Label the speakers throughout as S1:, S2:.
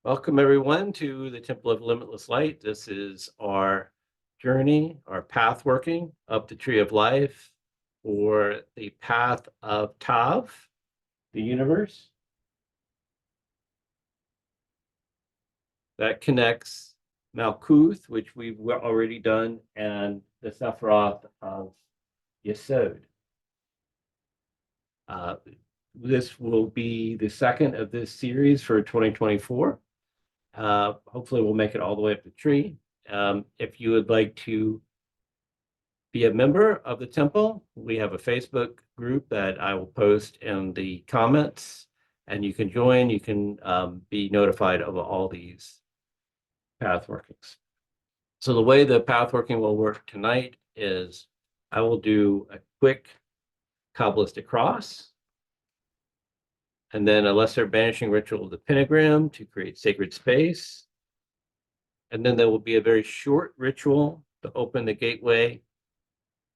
S1: Welcome everyone to the Temple of Limitless Light. This is our journey, our path working up the tree of life or the path of Tav, the universe that connects Malkuth, which we've already done, and the Sephiroth of Yesod. This will be the second of this series for 2024. Hopefully we'll make it all the way up the tree. If you would like to be a member of the temple, we have a Facebook group that I will post in the comments, and you can join. You can be notified of all these path workings. So the way the path working will work tonight is I will do a quick Kabbalistic cross, and then a lesser banishing ritual of the pentagram to create sacred space. And then there will be a very short ritual to open the gateway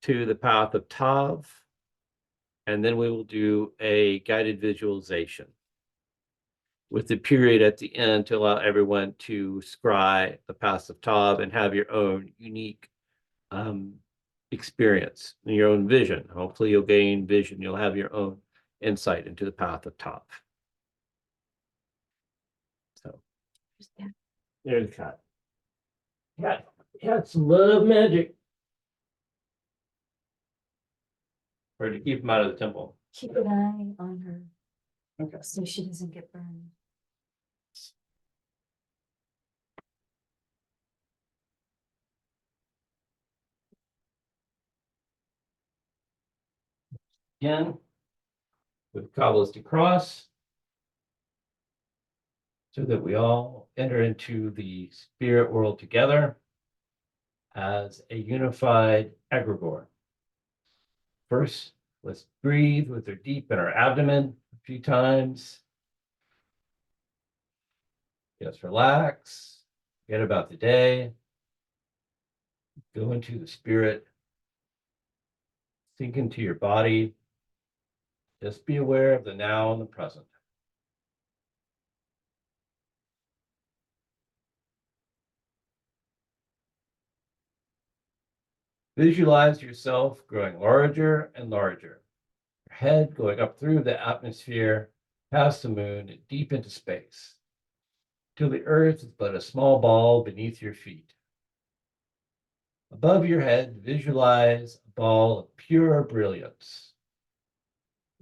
S1: to the path of Tav. And then we will do a guided visualization with the period at the end to allow everyone to scry the path of Tav and have your own unique experience and your own vision. Hopefully you'll gain vision. You'll have your own insight into the path of Tav. So there's the cat. Cats love magic. Or to keep them out of the temple.
S2: Keep an eye on her.
S1: Okay.
S2: So she doesn't get burned.
S1: Again, with Kabbalistic cross, so that we all enter into the spirit world together as a unified egregore. First, let's breathe with our deep in our abdomen a few times. Just relax, forget about the day, go into the spirit, sink into your body. Just be aware of the now and the present. Visualize yourself growing larger and larger. Your head going up through the atmosphere, past the moon, and deep into space, till the earth is but a small ball beneath your feet. Above your head, visualize a ball of pure brilliance.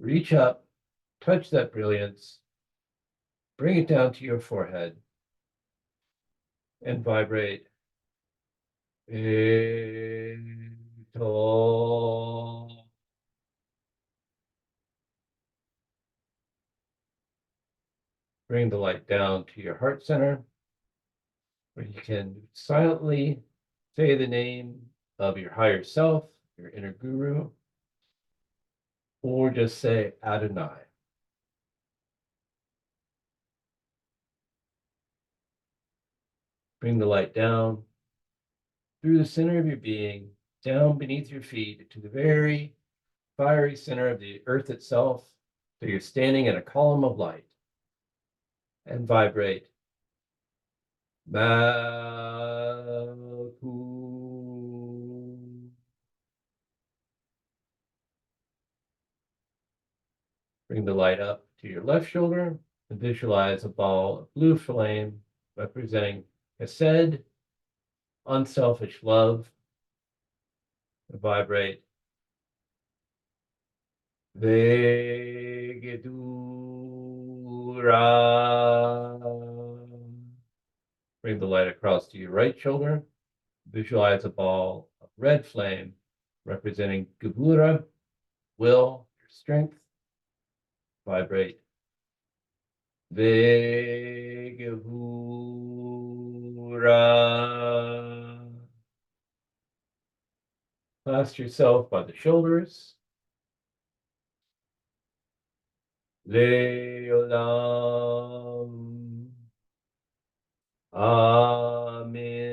S1: Reach up, touch that brilliance, bring it down to your forehead, and vibrate. Bring the light down to your heart center, where you can silently say the name of your higher self, your inner guru, or just say Adonai. Bring the light down through the center of your being, down beneath your feet to the very fiery center of the earth itself, so you're standing in a column of light, and vibrate. Bring the light up to your left shoulder and visualize a ball of blue flame representing Hesed, unselfish love. And vibrate. Vegedura. Bring the light across to your right shoulder. Visualize a ball of red flame representing Gevura, will, your strength. Vibrate. Vegevura. Clasp yourself by the shoulders. Leolam. Amen.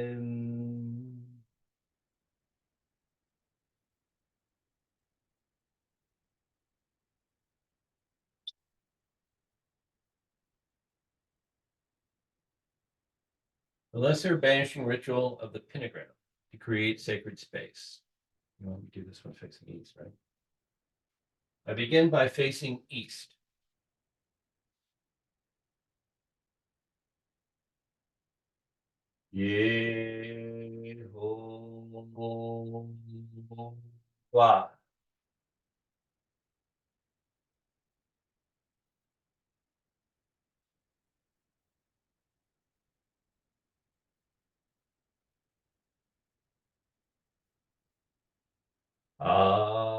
S1: The lesser banishing ritual of the pentagram to create sacred space. You want me to do this one facing east, right? I begin by facing east. Yehovah. Adonai.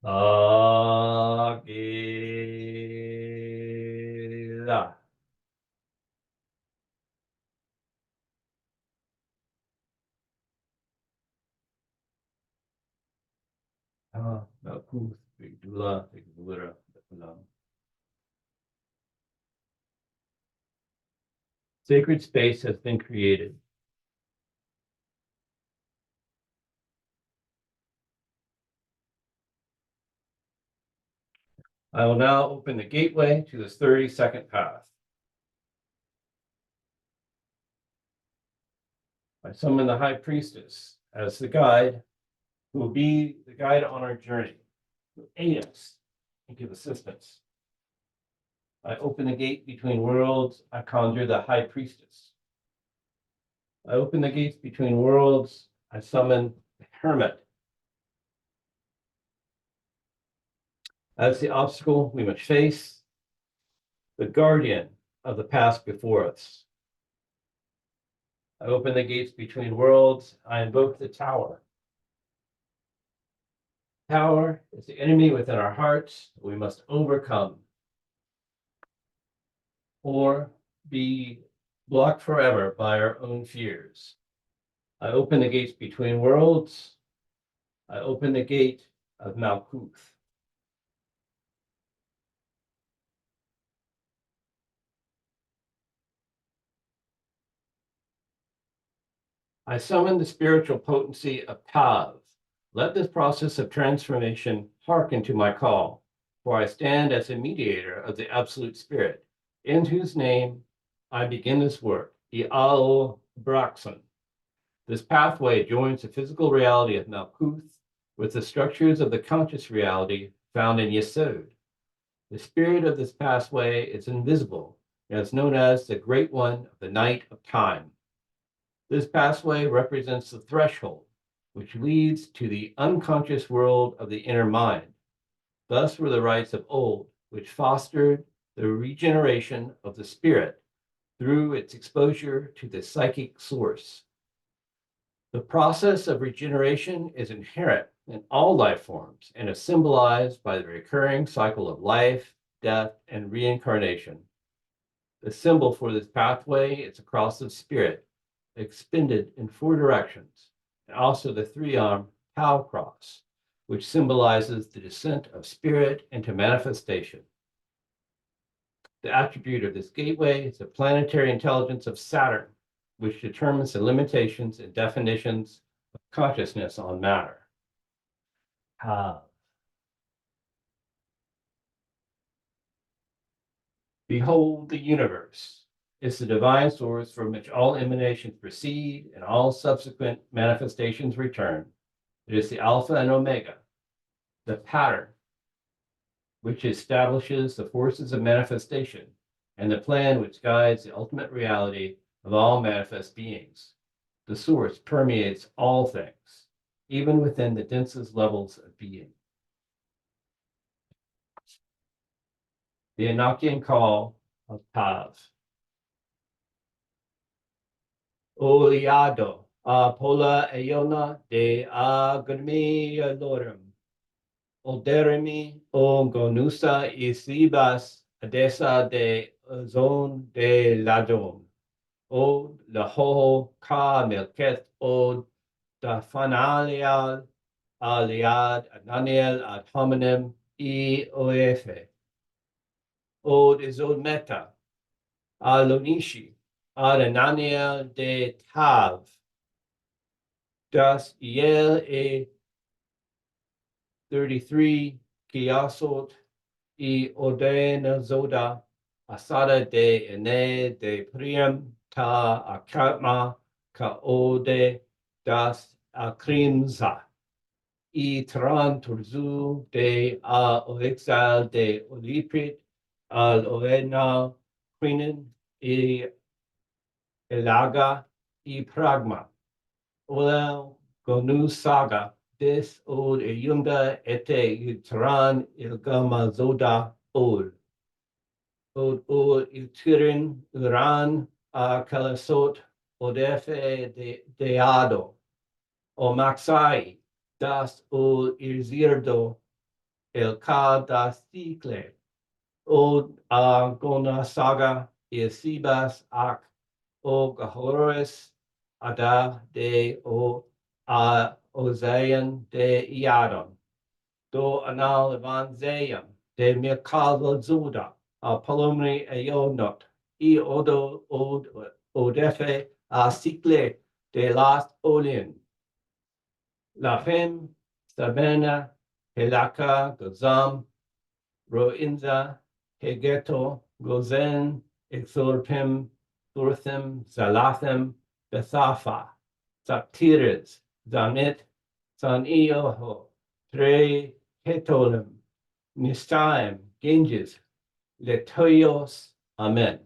S1: Agila. Malkuth, Bigdula, Bigdura, Sacred space has been created. I will now open the gateway to this 32nd path. I summon the high priestess as the guide, who will be the guide on our journey, to aid us and give assistance. I open the gate between worlds. I conjure the high priestess. I open the gates between worlds. I summon the hermit. As the obstacle we must face, the guardian of the past before us. I open the gates between worlds. I invoke the tower. Power is the enemy within our hearts we must overcome or be blocked forever by our own fears. I open the gates between worlds. I open the gate of Malkuth. I summon the spiritual potency of Tav. Let this process of transformation hearken to my call, for I stand as a mediator of the Absolute Spirit, in whose name I begin this work, Ial Braxon. This pathway joins the physical reality of Malkuth with the structures of the conscious reality found in Yesod. The spirit of this pathway is invisible and is known as the Great One of the Night of Time. This pathway represents the threshold, which leads to the unconscious world of the inner mind. Thus were the rites of old, which fostered the regeneration of the spirit through its exposure to the psychic source. The process of regeneration is inherent in all life forms and is symbolized by the recurring cycle of life, death, and reincarnation. The symbol for this pathway is a cross of spirit, expended in 4 directions, and also the 3-armed Tau cross, which symbolizes the descent of spirit into manifestation. The attribute of this gateway is the planetary intelligence of Saturn, which determines the limitations and definitions of consciousness on matter. Behold the universe. It's the divine source from which all emanations proceed and all subsequent manifestations return. It is the Alpha and Omega, the pattern, which establishes the forces of manifestation, and the plan which guides the ultimate reality of all manifest beings. The source permeates all things, even within the densest levels of being. The Enochian call of Tav. Oliado, Pola Eona de Agami Alorum. Oderemi o gonusa isibas adesa de zone de ladom. O laho ka melket o da fanalial aliad ananiel ad hominem I oefe. O izod meta alonishi ad ananiel de tav. Das yel e 33 kiasot I ordena zoda asada de ene de priam ta akatma ka ode das akrimza I tran turzu de a oexal de oliprit al oena quinen I elaga I pragma Olel gonu saga des od yunda ete yutran ilgama zoda od od utirin uran a kalasot odefe de deado o maxai das od irzirdo el ka das cicle od a gona saga isibas ak o gahores ada de o a ozayan de iadon do anal evanzeiam de mirkalo zuda a palomni eonot I odo od odefe a cicle de las olin la fem sabena helaka gozam roinza hegeto gozen exorpim thurthim zalathem bethafa saptiris zanit san ioho tre hetolim nistaim genges letoios amen.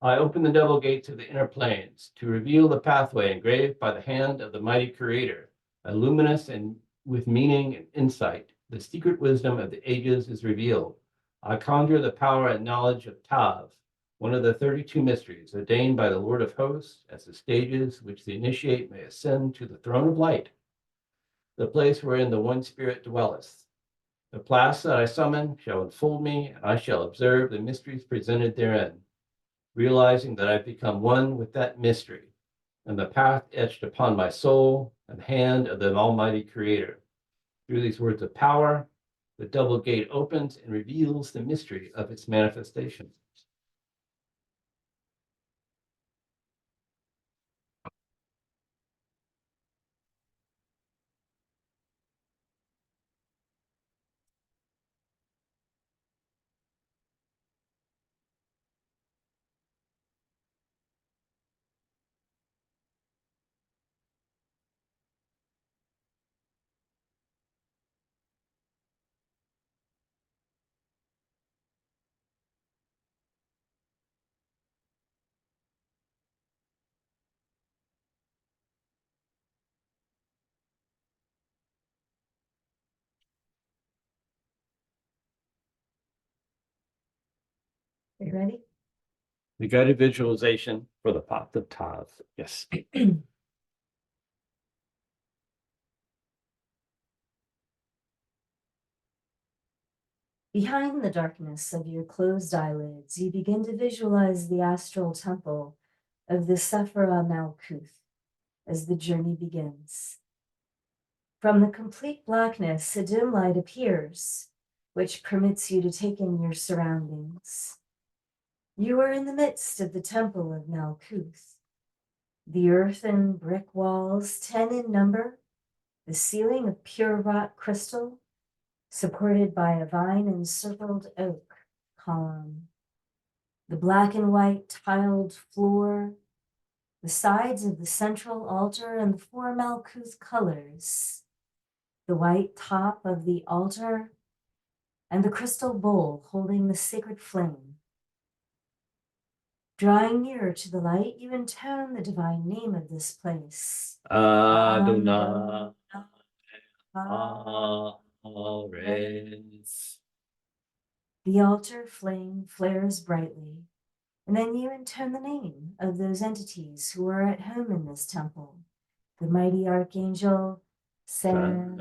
S1: I open the double gates of the inner planes to reveal the pathway engraved by the hand of the mighty creator, a luminous and with meaning and insight. The secret wisdom of the ages is revealed. I conjure the power and knowledge of Tav, one of the 32 mysteries ordained by the Lord of hosts as the stages which the initiate may ascend to the throne of light, the place wherein the one spirit dwelleth. The class that I summon shall enfold me, and I shall observe the mysteries presented therein, realizing that I've become one with that mystery and the path etched upon my soul and hand of the Almighty Creator. Through these words of power, the double gate opens and reveals the mystery of its manifestation.
S2: Are you ready?
S1: The guided visualization for the path of Tav. Yes.
S2: Behind the darkness of your closed eyelids, you begin to visualize the astral temple of the Sephira Malkuth as the journey begins. From the complete blackness, a dim light appears, which permits you to take in your surroundings. You are in the midst of the temple of Malkuth. The earthen brick walls, 10 in number, the ceiling of pure wrought crystal, supported by a vine-encircled oak column. The black and white tiled floor, the sides of the central altar, and the 4 Malkuth colors, the white top of the altar, and the crystal bowl holding the sacred flame. Drawing nearer to the light, you intone the divine name of this place.
S1: Adonai. Ares.
S2: The altar flame flares brightly, And then you intone the name of those entities who are at home in this temple. The mighty archangel Sandalphon,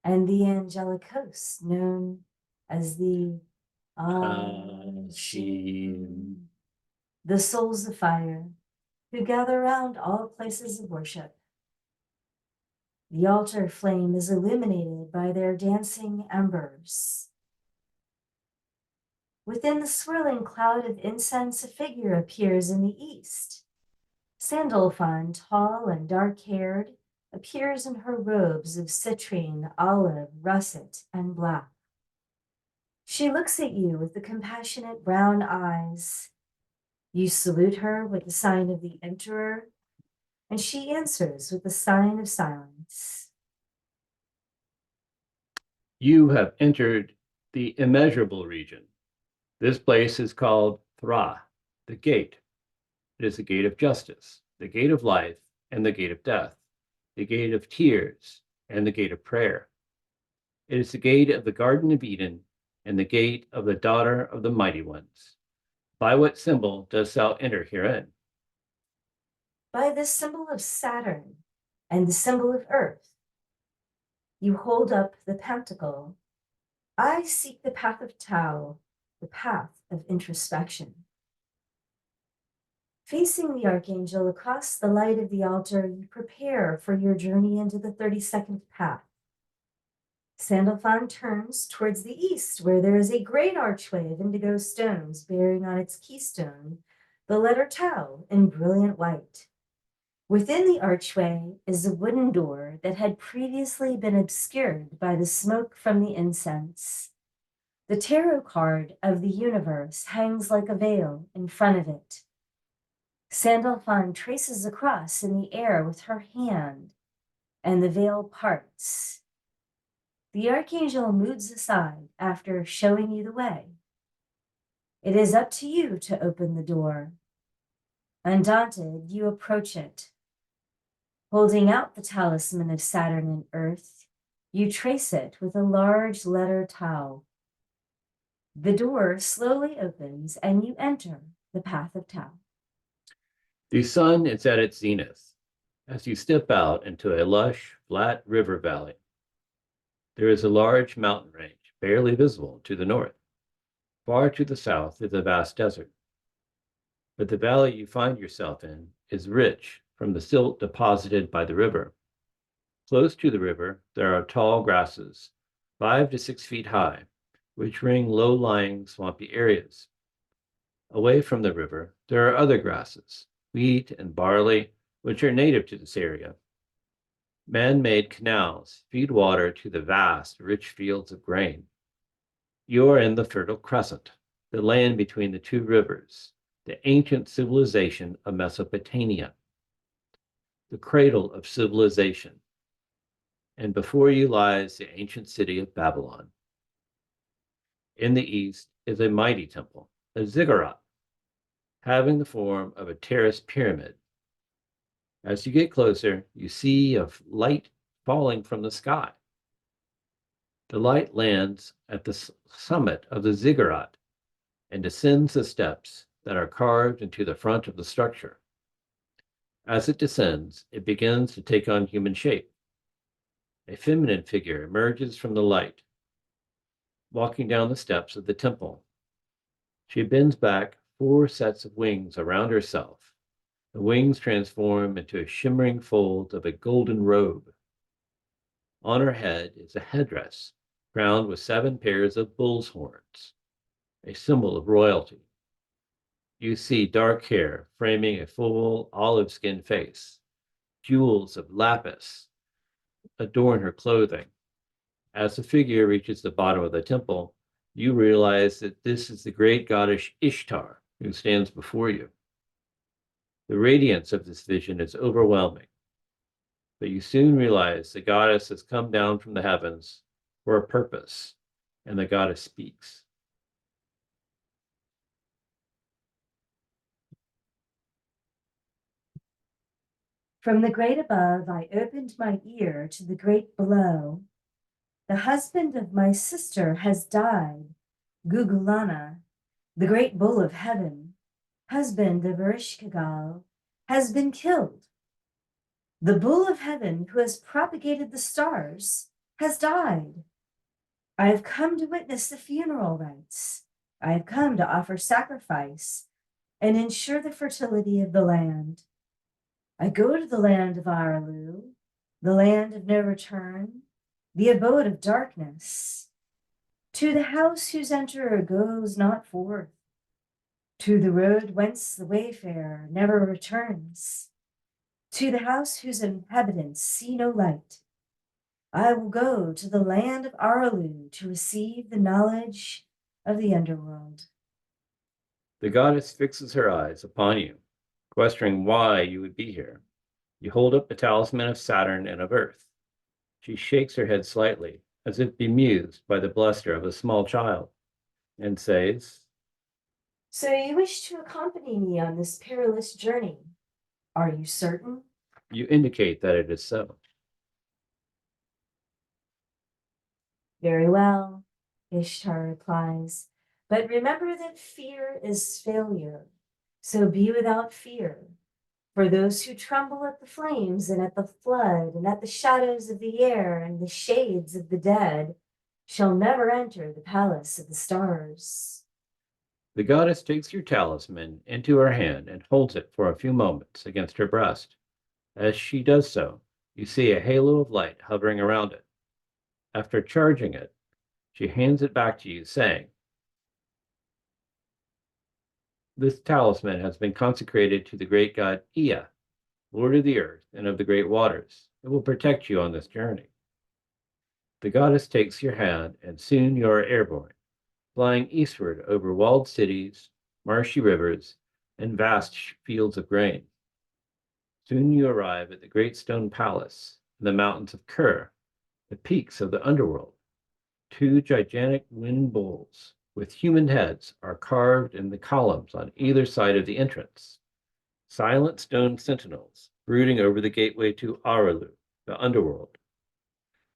S2: and the angelic hosts known as the Ashim, the souls of fire, who gather around all places of worship. The altar flame is illuminated by their dancing embers. Within the swirling cloud of incense, a figure appears in the east. Sandalphon, tall and dark-haired, appears in her robes of citrine, olive, russet, and black. She looks at you with the compassionate brown eyes. You salute her with the sign of the emperor, and she answers with the sign of silence.
S1: You have entered the immeasurable region. This place is called Thra, the gate. It is the gate of justice, the gate of life, and the gate of death, the gate of tears, and the gate of prayer. It is the gate of the Garden of Eden, and the gate of the daughter of the mighty ones. By what symbol dost thou enter herein?
S2: By the symbol of Saturn and the symbol of Earth. You hold up the pentacle. I seek the path of Tao, the path of introspection. Facing the archangel across the light of the altar, you prepare for your journey into the 32nd path. Sandalphon turns towards the east, where there is a great archway of indigo stones bearing on its keystone the letter Tau in brilliant white. Within the archway is a wooden door that had previously been obscured by the smoke from the incense. The tarot card of the universe hangs like a veil in front of it. Sandalphon traces a cross in the air with her hand, and the veil parts. The archangel moves aside after showing you the way. It is up to you to open the door. Undaunted, you approach it. Holding out the talisman of Saturn and Earth, you trace it with a large letter Tau. The door slowly opens and you enter the path of Tau.
S1: The sun is at its zenith as you step out into a lush, flat river valley. There is a large mountain range, barely visible to the north. Far to the south is a vast desert. But the valley you find yourself in is rich from the silt deposited by the river. Close to the river, there are tall grasses, 5 to 6 feet high, which ring low-lying swampy areas. Away from the river, there are other grasses, wheat and barley, which are native to this area. Man-made canals feed water to the vast, rich fields of grain. You are in the Fertile Crescent, the land between the two rivers, the ancient civilization of Mesopotamia, the cradle of civilization. And before you lies the ancient city of Babylon. In the east is a mighty temple, a ziggurat, having the form of a terraced pyramid. As you get closer, you see a light falling from the sky. The light lands at the summit of the ziggurat and descends the steps that are carved into the front of the structure. As it descends, it begins to take on human shape. A feminine figure emerges from the light, walking down the steps of the temple. She bends back 4 sets of wings around herself. The wings transform into a shimmering fold of a golden robe. On her head is a headdress crowned with 7 pairs of bull's horns, a symbol of royalty. You see dark hair framing a full olive-skinned face. Jewels of lapis adorn her clothing. As the figure reaches the bottom of the temple, you realize that this is the great goddess Ishtar who stands before you. The radiance of this vision is overwhelming, but you soon realize the goddess has come down from the heavens for a purpose, and the goddess speaks.
S2: From the great above, I opened my ear to the great below. The husband of my sister has died, Gugulana, the great bull of heaven, husband of Erishkigal, has been killed. The bull of heaven who has propagated the stars has died. I have come to witness the funeral rites. I have come to offer sacrifice and ensure the fertility of the land. I go to the land of Aralu, the land of no return, the abode of darkness, to the house whose enterer goes not forth, to the road whence the wayfarer never returns, to the house whose inhabitants see no light. I will go to the land of Aralu to receive the knowledge of the underworld.
S1: The goddess fixes her eyes upon you, questioning why you would be here. You hold up the talisman of Saturn and of Earth. She shakes her head slightly, as if bemused by the bluster of a small child, and says,
S2: So you wish to accompany me on this perilous journey? Are you certain?
S1: You indicate that it is so.
S2: Very well, Ishtar replies. But remember that fear is failure. So be without fear. For those who tremble at the flames and at the flood and at the shadows of the air and the shades of the dead shall never enter the palace of the stars.
S1: The goddess takes your talisman into her hand and holds it for a few moments against her breast. As she does so, you see a halo of light hovering around it. After charging it, she hands it back to you, saying, "This talisman has been consecrated to the great god Ea, Lord of the earth and of the great waters. It will protect you on this journey." The goddess takes your hand, and soon you are airborne, flying eastward over walled cities, marshy rivers, and vast fields of grain. Soon you arrive at the great stone palace in the mountains of Kir, the peaks of the underworld. Two gigantic wind bulls with human heads are carved in the columns on either side of the entrance. Silent stone sentinels brooding over the gateway to Aralu, the underworld.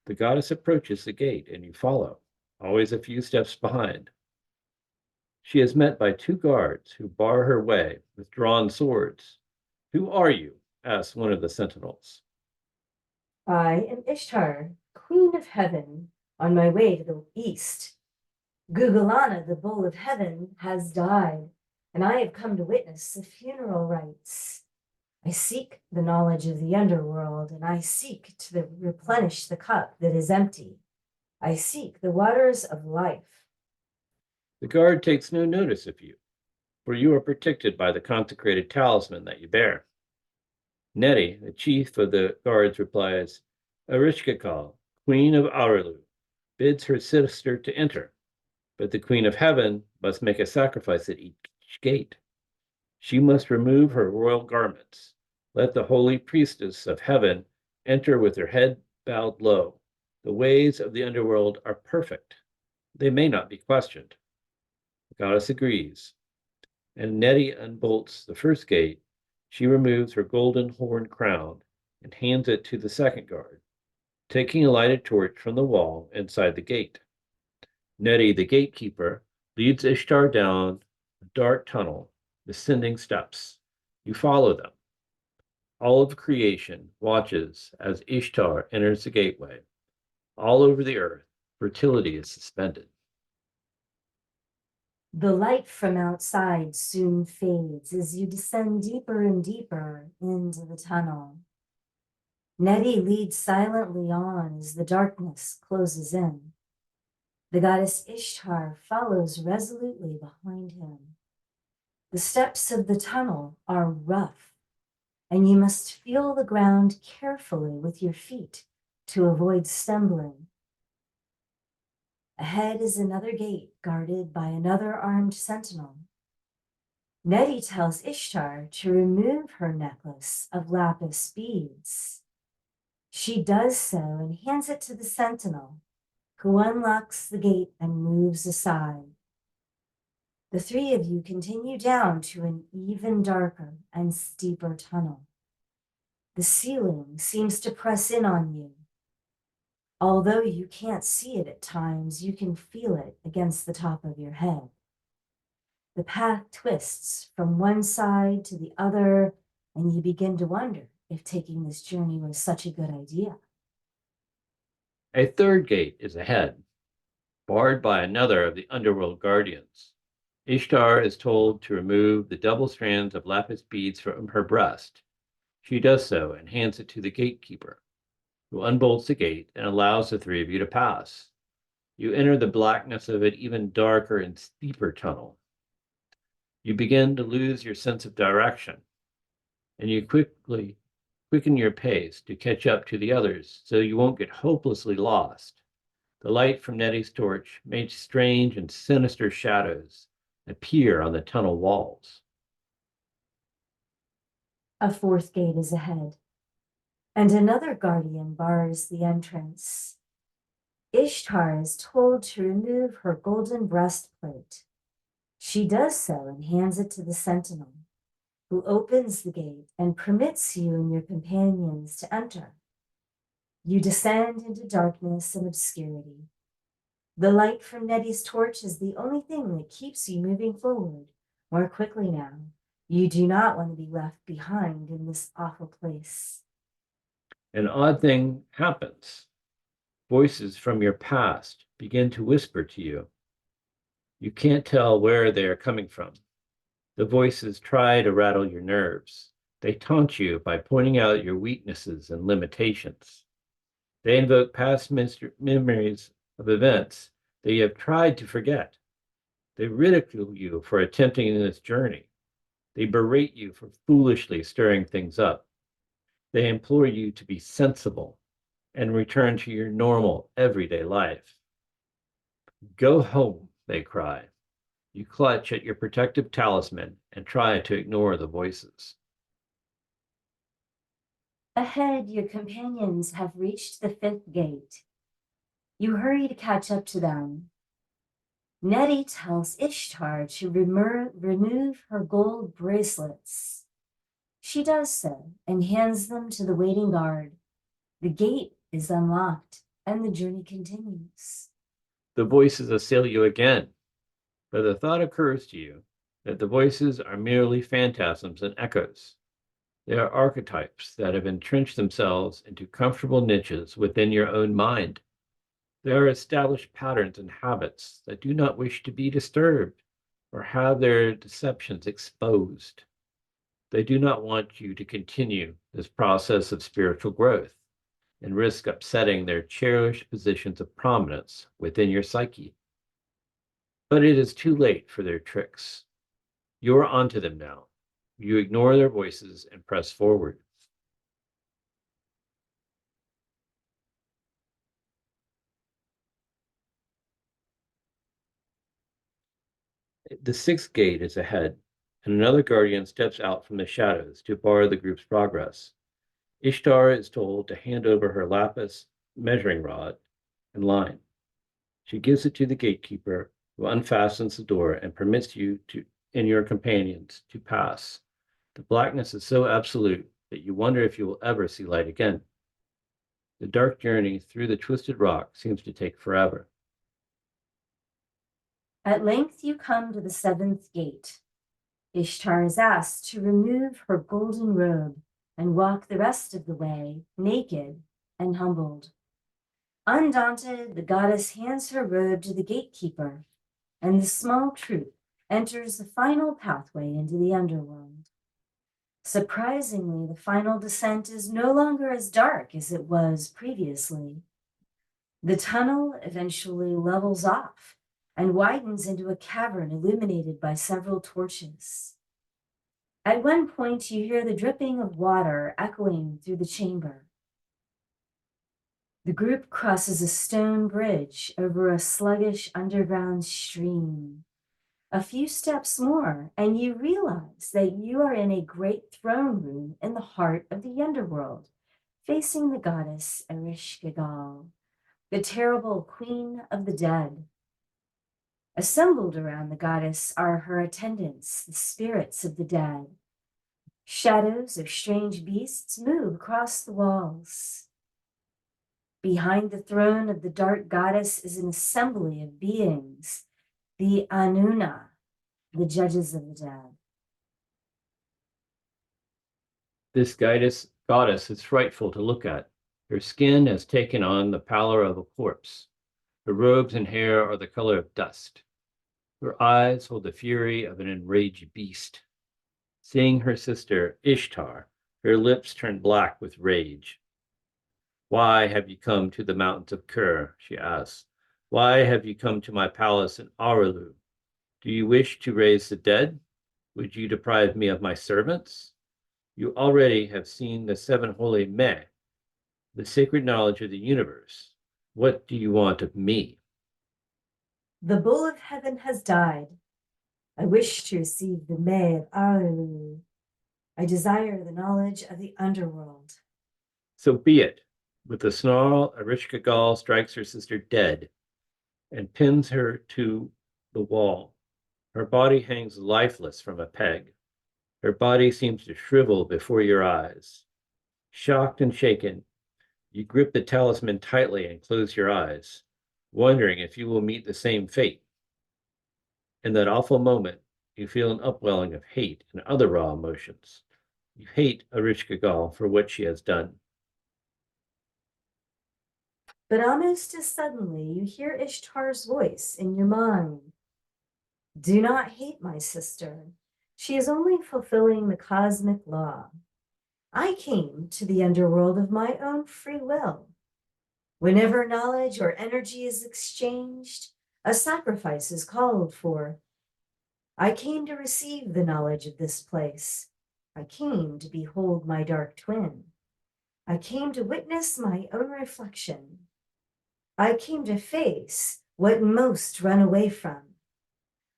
S1: The goddess approaches the gate and you follow, always a few steps behind. She is met by two guards who bar her way with drawn swords. "Who are you?" asks one of the sentinels.
S2: I am Ishtar, queen of heaven, on my way to the east. Gugulana, the bull of heaven, has died, and I have come to witness the funeral rites. I seek the knowledge of the underworld, and I seek to replenish the cup that is empty. I seek the waters of life.
S1: The guard takes no notice of you, for you are protected by the consecrated talisman that you bear. Neri, the chief of the guards, replies, "Erishkigal, queen of Aralu, bids her sister to enter, but the queen of heaven must make a sacrifice at each gate. She must remove her royal garments. Let the holy priestess of heaven enter with her head bowed low. The ways of the underworld are perfect. They may not be questioned." The goddess agrees, and Neri unbolts the first gate. She removes her golden horn crown and hands it to the second guard, taking a lighted torch from the wall inside the gate. Neri, the gatekeeper, leads Ishtar down a dark tunnel, descending steps. You follow them. All of creation watches as Ishtar enters the gateway. All over the earth, fertility is suspended.
S2: The light from outside soon fades as you descend deeper and deeper into the tunnel. Neri leads silently on as the darkness closes in. The goddess Ishtar follows resolutely behind him. The steps of the tunnel are rough, and you must feel the ground carefully with your feet to avoid stumbling. Ahead is another gate guarded by another armed sentinel. Neri tells Ishtar to remove her necklace of lapis beads. She does so and hands it to the sentinel, who unlocks the gate and moves aside. The three of you continue down to an even darker and steeper tunnel. The ceiling seems to press in on you. Although you can't see it at times, you can feel it against the top of your head. The path twists from one side to the other, and you begin to wonder if taking this journey was such a good idea.
S1: A third gate is ahead, barred by another of the underworld guardians. Ishtar is told to remove the double strands of lapis beads from her breast. She does so and hands it to the gatekeeper, who unbolts the gate and allows the three of you to pass. You enter the blackness of an even darker and steeper tunnel. You begin to lose your sense of direction, and you quickly quicken your pace to catch up to the others so you won't get hopelessly lost. The light from Nettie's torch made strange and sinister shadows appear on the tunnel walls.
S2: A fourth gate is ahead, and another guardian bars the entrance. Ishtar is told to remove her golden breastplate. She does so and hands it to the sentinel, who opens the gate and permits you and your companions to enter. You descend into darkness and obscurity. The light from Nettie's torch is the only thing that keeps you moving forward more quickly now. You do not want to be left behind in this awful place.
S1: An odd thing happens. Voices from your past begin to whisper to you. You can't tell where they are coming from. The voices try to rattle your nerves. They taunt you by pointing out your weaknesses and limitations. They invoke past memories of events that you have tried to forget. They ridicule you for attempting this journey. They berate you for foolishly stirring things up. They implore you to be sensible and return to your normal, everyday life. Go home, they cry. You clutch at your protective talisman and try to ignore the voices.
S2: Ahead, your companions have reached the fifth gate. You hurry to catch up to them. Nettie tells Ishtar to remove her gold bracelets. She does so and hands them to the waiting guard. The gate is unlocked and the journey continues.
S1: The voices assail you again, but the thought occurs to you that the voices are merely phantasms and echoes. They are archetypes that have entrenched themselves into comfortable niches within your own mind. They are established patterns and habits that do not wish to be disturbed or have their deceptions exposed. They do not want you to continue this process of spiritual growth and risk upsetting their cherished positions of prominence within your psyche. But it is too late for their tricks. You are onto them now. You ignore their voices and press forward. The sixth gate is ahead, and another guardian steps out from the shadows to bar the group's progress. Ishtar is told to hand over her lapis measuring rod and line. She gives it to the gatekeeper, who unfastens the door and permits you and your companions to pass. The blackness is so absolute that you wonder if you will ever see light again. The dark journey through the twisted rock seems to take forever.
S2: At length you come to the seventh gate. Ishtar is asked to remove her golden robe and walk the rest of the way naked and humbled. Undaunted, the goddess hands her robe to the gatekeeper, and the small troop enters the final pathway into the underworld. Surprisingly, the final descent is no longer as dark as it was previously. The tunnel eventually levels off and widens into a cavern illuminated by several torches. At one point, you hear the dripping of water echoing through the chamber. The group crosses a stone bridge over a sluggish underground stream. A few steps more, and you realize that you are in a great throne room in the heart of the underworld, facing the goddess Ereshkigal, the terrible queen of the dead. Assembled around the goddess are her attendants, the spirits of the dead. Shadows of strange beasts move across the walls. Behind the throne of the dark goddess is an assembly of beings, the Anuna, the judges of the dead.
S1: This goddess is frightful to look at. Her skin has taken on the pallor of a corpse. Her robes and hair are the color of dust. Her eyes hold the fury of an enraged beast. Seeing her sister, Ishtar, her lips turn black with rage. Why have you come to the mountains of Kir? She asks. Why have you come to my palace in Aralu? Do you wish to raise the dead? Would you deprive me of my servants? You already have seen the seven holy Meh, the sacred knowledge of the universe. What do you want of me?
S2: The bull of heaven has died. I wish to receive the Meh of Aralu. I desire the knowledge of the underworld.
S1: So be it. With a snarl, Ereshkigal strikes her sister dead and pins her to the wall. Her body hangs lifeless from a peg. Her body seems to shrivel before your eyes. Shocked and shaken, you grip the talisman tightly and close your eyes, wondering if you will meet the same fate. In that awful moment, you feel an upwelling of hate and other raw emotions. You hate Ereshkigal for what she has done.
S2: But almost as suddenly, you hear Ishtar's voice in your mind. Do not hate my sister. She is only fulfilling the cosmic law. I came to the underworld of my own free will. Whenever knowledge or energy is exchanged, a sacrifice is called for. I came to receive the knowledge of this place. I came to behold my dark twin. I came to witness my own reflection. I came to face what most run away from.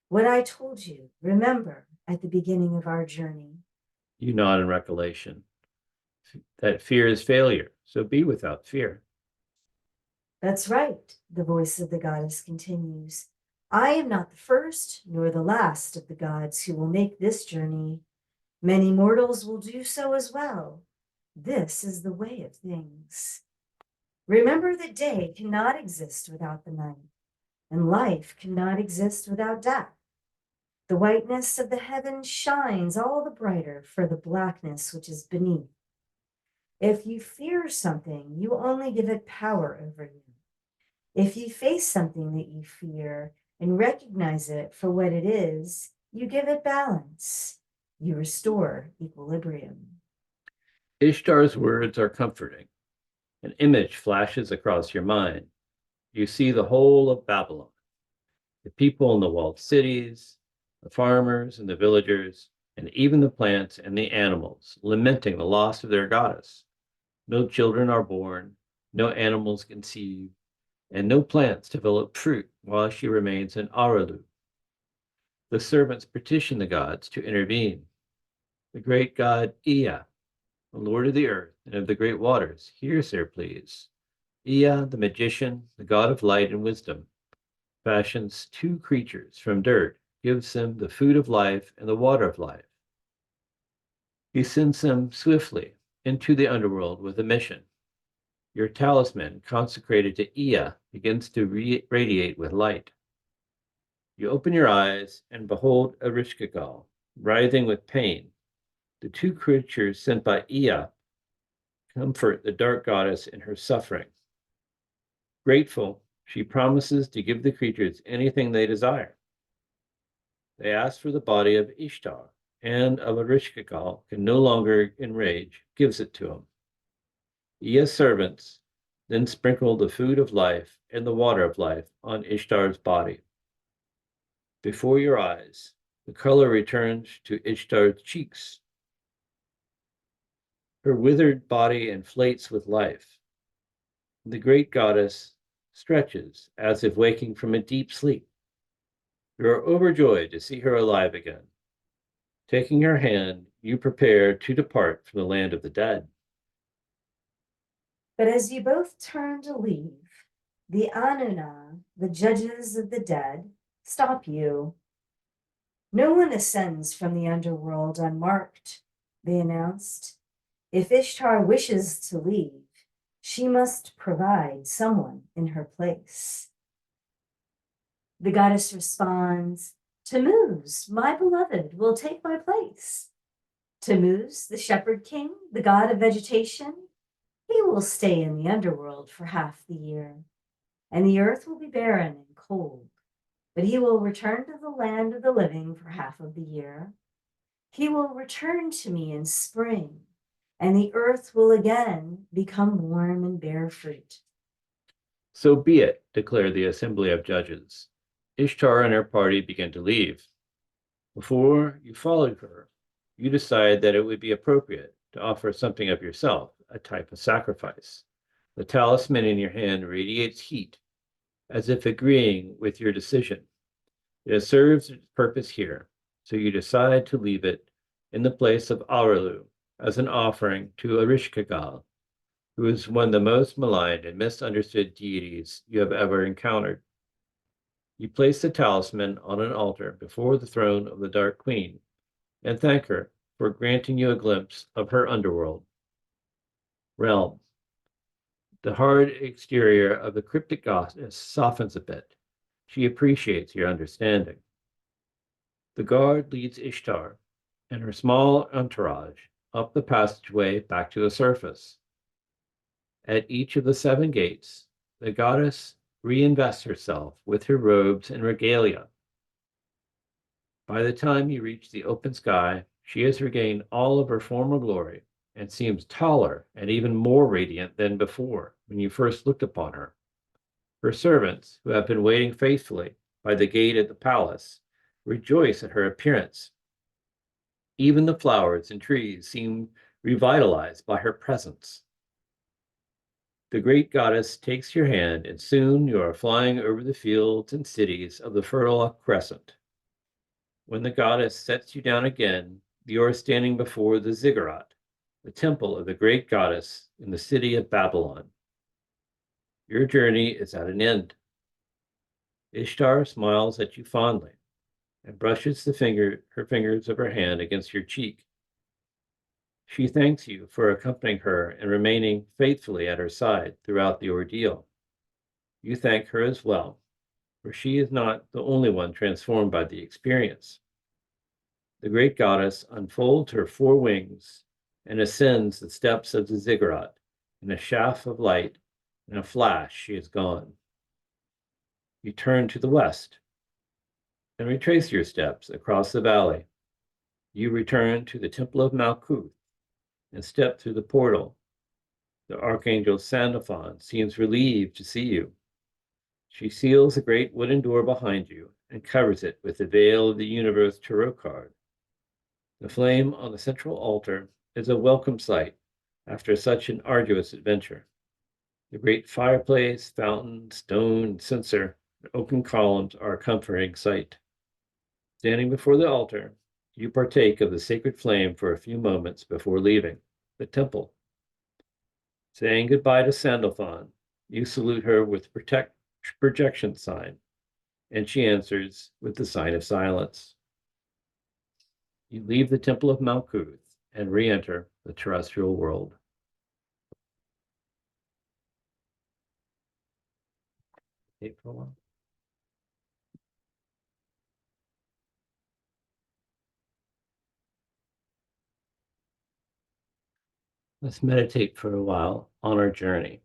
S2: What I told you, remember, at the beginning of our journey.
S1: You nod in recollection. That fear is failure, so be without fear.
S2: That's right, the voice of the goddess continues. I am not the first nor the last of the gods who will make this journey. Many mortals will do so as well. This is the way of things. Remember that day cannot exist without the night, and life cannot exist without death. The whiteness of the heavens shines all the brighter for the blackness which is beneath. If you fear something, you only give it power over you. If you face something that you fear and recognize it for what it is, you give it balance. You restore equilibrium.
S1: Ishtar's words are comforting. An image flashes across your mind. You see the whole of Babylon, the people in the walled cities, the farmers and the villagers, and even the plants and the animals lamenting the loss of their goddess. No children are born, no animals conceive, and no plants develop fruit while she remains in Aralu. The servants petition the gods to intervene. The great god Ea, the lord of the earth and of the great waters, hears their pleas. Ea, the magician, the god of light and wisdom, fashions two creatures from dirt, gives them the food of life and the water of life. He sends them swiftly into the underworld with a mission. Your talisman, consecrated to Ea, begins to radiate with light. You open your eyes and behold Ereshkigal, writhing with pain. The two creatures sent by Ea comfort the dark goddess in her suffering. Grateful, she promises to give the creatures anything they desire. They ask for the body of Ishtar, and of Ereshkigal can no longer enrage, gives it to him. Ea's servants then sprinkle the food of life and the water of life on Ishtar's body. Before your eyes, the color returns to Ishtar's cheeks. Her withered body inflates with life. The great goddess stretches as if waking from a deep sleep. You are overjoyed to see her alive again. Taking her hand, you prepare to depart from the land of the dead.
S2: But as you both turn to leave, the Anuna, the judges of the dead, stop you. No one ascends from the underworld unmarked, they announced. If Ishtar wishes to leave, She must provide someone in her place. The goddess responds, Tammuz, my beloved, will take my place. Tammuz, the shepherd king, the god of vegetation, he will stay in the underworld for half the year, and the earth will be barren and cold, but he will return to the land of the living for half of the year. He will return to me in spring, and the earth will again become warm and bear fruit.
S1: So be it, declared the assembly of judges. Ishtar and her party began to leave. Before you followed her, you decided that it would be appropriate to offer something of yourself, a type of sacrifice. The talisman in your hand radiates heat, as if agreeing with your decision. It has served its purpose here, so you decide to leave it in the place of Auralu as an offering to Erishkigal, who is one of the most maligned and misunderstood deities you have ever encountered. You place the talisman on an altar before the throne of the Dark Queen and thank her for granting you a glimpse of her underworld realm. The hard exterior of the cryptic goddess softens a bit. She appreciates your understanding. The guard leads Ishtar and her small entourage up the passageway back to the surface. At each of the 7 gates, the goddess reinvests herself with her robes and regalia. By the time you reach the open sky, she has regained all of her former glory and seems taller and even more radiant than before when you first looked upon her. Her servants, who have been waiting faithfully by the gate at the palace, rejoice at her appearance. Even the flowers and trees seem revitalized by her presence. The great goddess takes your hand, and soon you are flying over the fields and cities of the Fertile Crescent. When the goddess sets you down again, you are standing before the ziggurat, the temple of the great goddess in the city of Babylon. Your journey is at an end. Ishtar smiles at you fondly and brushes her fingers of her hand against your cheek. She thanks you for accompanying her and remaining faithfully at her side throughout the ordeal. You thank her as well, for she is not the only one transformed by the experience. The great goddess unfolds her 4 wings and ascends the steps of the ziggurat. In a shaft of light, in a flash, she is gone. You turn to the west and retrace your steps across the valley. You return to the Temple of Malkuth and step through the portal. The Archangel Sandalphon seems relieved to see you. She seals the great wooden door behind you and covers it with the veil of the universe tarot card. The flame on the central altar is a welcome sight after such an arduous adventure. The great fireplace, fountain, stone, censer, and oaken columns are a comforting sight. Standing before the altar, you partake of the sacred flame for a few moments before leaving the temple. Saying goodbye to Sandalphon, you salute her with projection sign, and she answers with the sign of silence. You leave the Temple of Malkuth and re-enter the terrestrial world. Take for a while. Let's meditate for a while on our journey.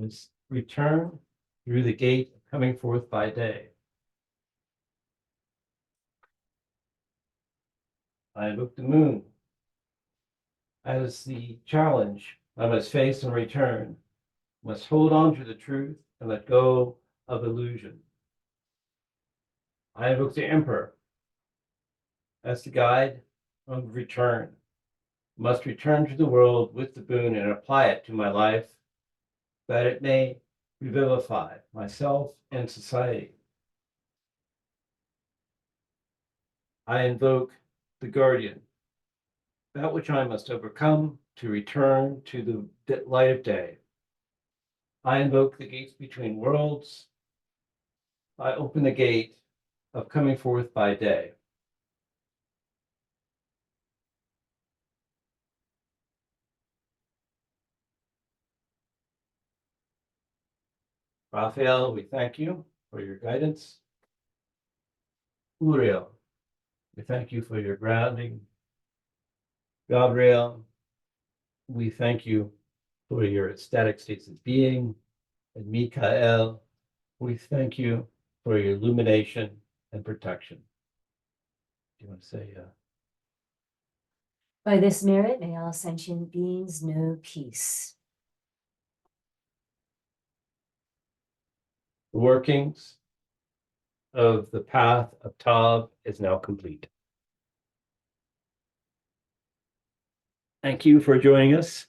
S1: must return through the gate of coming forth by day. I invoke the moon as the challenge I must face and return, must hold on to the truth and let go of illusion. I invoke the emperor as the guide of return, must return to the world with the boon and apply it to my life, that it may revivify myself and society. I invoke the guardian, that which I must overcome to return to the light of day. I invoke the gates between worlds. I open the gate of coming forth by day. Raphael, we thank you for your guidance. Uriel, we thank you for your grounding. Gabriel, we thank you for your ecstatic states of being. And Mikael, we thank you for your illumination and protection. Do you want to say?
S2: By this merit, may all sentient beings know peace.
S1: The workings of the path of Tav is now complete. Thank you for joining us.